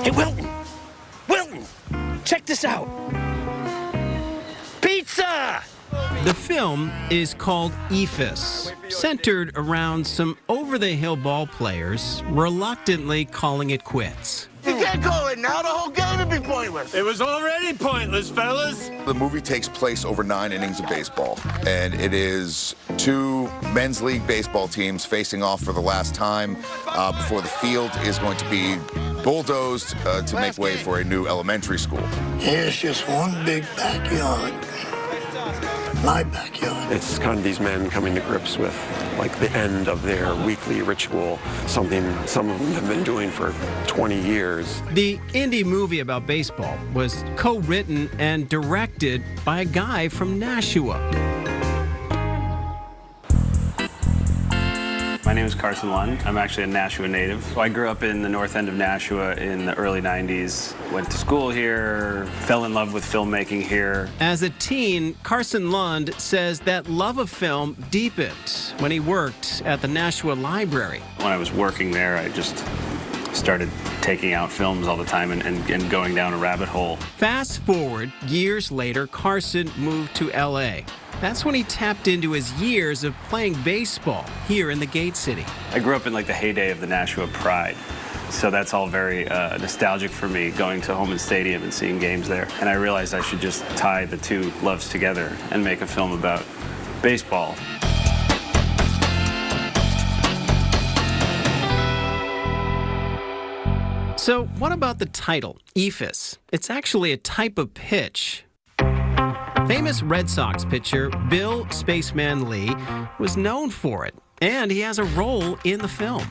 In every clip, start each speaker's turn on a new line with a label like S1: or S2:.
S1: Hey, Wilton! Wilton! Check this out! Pizza!
S2: The film is called Eephus, centered around some over-the-hill ball players reluctantly calling it quits.
S3: You can't call it now. The whole game would be pointless.
S4: It was already pointless, fellas.
S5: The movie takes place over 9 innings of baseball, and it is 2 men's league baseball teams facing off for the last time before the field is going to be bulldozed to make way for a new elementary school.
S6: Here's just one big backyard. My backyard.
S7: It's kind of these men coming to grips with, like, the end of their weekly ritual, something some of them have been doing for 20 years.
S2: The indie movie about baseball was co-written and directed by a guy from Nashua.
S8: My name is Carson Lund. I'm actually a Nashua native. So I grew up in the north end of Nashua in the early 90s. Went to school here, fell in love with filmmaking here.
S2: As a teen, Carson Lund says that love of film deepened when he worked at the Nashua Library.
S8: When I was working there, I just started taking out films all the time and going down a rabbit hole.
S2: Fast forward, years later, Carson moved to L.A. That's when he tapped into his years of playing baseball here in the Gate City.
S8: I grew up in like the heyday of the Nashua Pride. So that's all very nostalgic for me, going to Homan Stadium and seeing games there. And I realized I should just tie the two loves together and make a film about baseball.
S2: So what about the title, Eephus? It's actually a type of pitch. Famous Red Sox pitcher Bill Spaceman Lee was known for it, and he has a role in the film.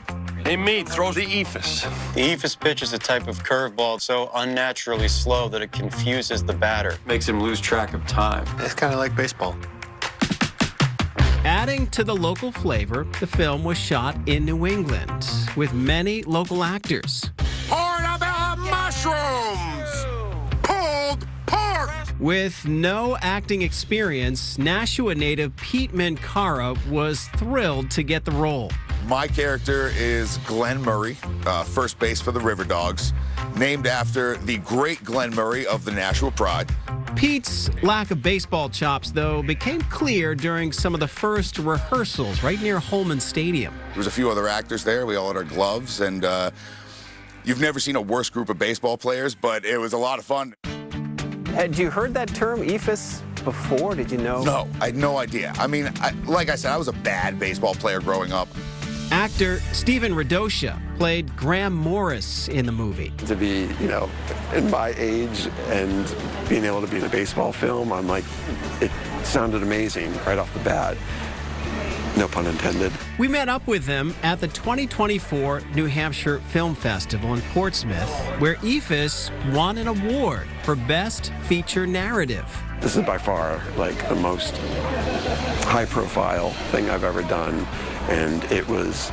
S4: Hey, Meade, throw the Eephus.
S9: The Eephus pitch is a type of curveball so unnaturally slow that it confuses the batter.
S7: Makes him lose track of time.
S9: It's kind of like baseball.
S2: Adding to the local flavor, the film was shot in New England with many local actors.
S3: Portobello mushrooms! Pulled pork!
S2: With no acting experience, Nashua native Pete Mancara was thrilled to get the role.
S5: My character is Glenn Murray, first base for the River Dogs, named after the great Glenn Murray of the Nashua Pride.
S2: Pete's lack of baseball chops, though, became clear during some of the first rehearsals right near Holman Stadium.
S5: There was a few other actors there. We all had our gloves, and you've never seen a worse group of baseball players, but it was a lot of fun.
S10: Had you heard that term, Eephus, before? Did you know?
S5: No, I had no idea. I mean, like I said, I was a bad baseball player growing up.
S2: Actor Stephen Radosha played Graham Morris in the movie.
S7: To be, you know, in my age and being able to be in a baseball film, I'm like, it sounded amazing right off the bat. No pun intended.
S2: We met up with them at the 2024 New Hampshire Film Festival in Portsmouth, where Eephus won an award for Best Feature Narrative.
S7: This is by far, like, the most high-profile thing I've ever done, and it was,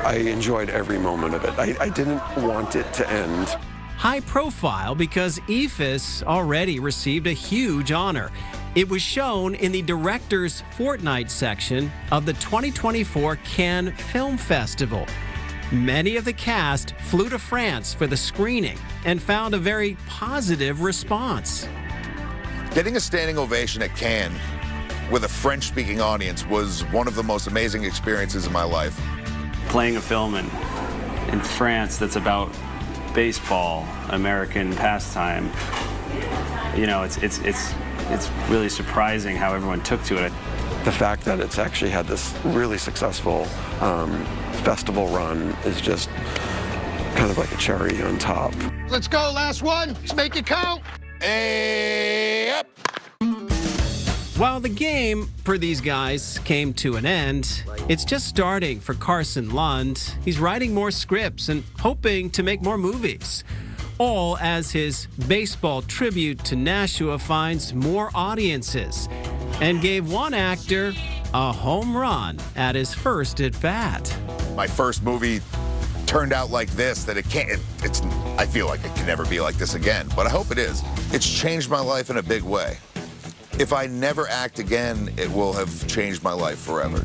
S7: I enjoyed every moment of it. I didn't want it to end.
S2: High profile because Eephus already received a huge honor. It was shown in the Director's Fortnight section of the 2024 Cannes Film Festival. Many of the cast flew to France for the screening and found a very positive response.
S5: Getting a standing ovation at Cannes with a French-speaking audience was one of the most amazing experiences of my life.
S8: Playing a film in France that's about baseball, American pastime, you know, it's really surprising how everyone took to it.
S7: The fact that it's actually had this really successful festival run is just kind of like a cherry on top.
S3: Let's go, last one. Let's make it count.
S5: Hey, up.
S2: While the game for these guys came to an end, it's just starting for Carson Lund. He's writing more scripts and hoping to make more movies. All as his baseball tribute to Nashua finds more audiences and gave one actor a home run at his first at-bat.
S5: My first movie turned out like this, that it can't, I feel like it can never be like this again, but I hope it is. It's changed my life in a big way. If I never act again, it will have changed my life forever.